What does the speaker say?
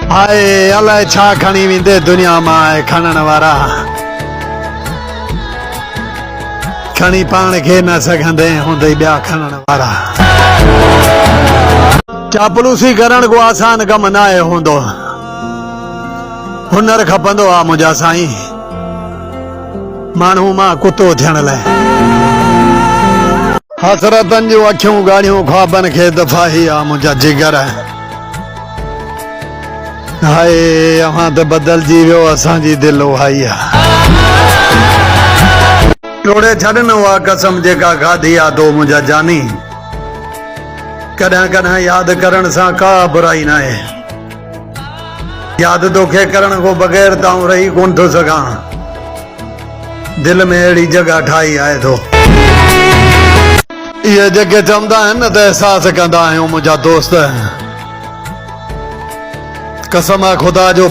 हाय अलाए छा खणी वेंदे दुनिया मां खणण वारा खणी पाण खे न सघंदे हूंदे ॿिया खणण वारा। चापलूसी करण को आसान कम न आहे हूंदो, हुनर खपंदो आहे मुंहिंजा साईं माण्हू मां कुतो थियण लाइ। हसरतनि जूं अखियूं ॻाढ़ियूं ख्वाबनि खे दफ़ाही आहे मुंहिंजा जिगर। हाय अव्हां त बदिलजी वियो, असांजी दिलि उहाई आहे। टोड़े छॾनि उहा कसम जेका खाधी आहे तो मुंहिंजा जानी। कॾहिं कॾहिं यादि करण सां का बुराई न आहे, यादि तोखे करण खां बग़ैर ताऊं रही कोन थो सघां। दिलि में अहिड़ी जॻह ठाही आहे तो। इहे जेके चवंदा आहिनि न त एहसास कंदा आहियूं मुंहिंजा दोस्त, कसम आहे ख़ुदा जो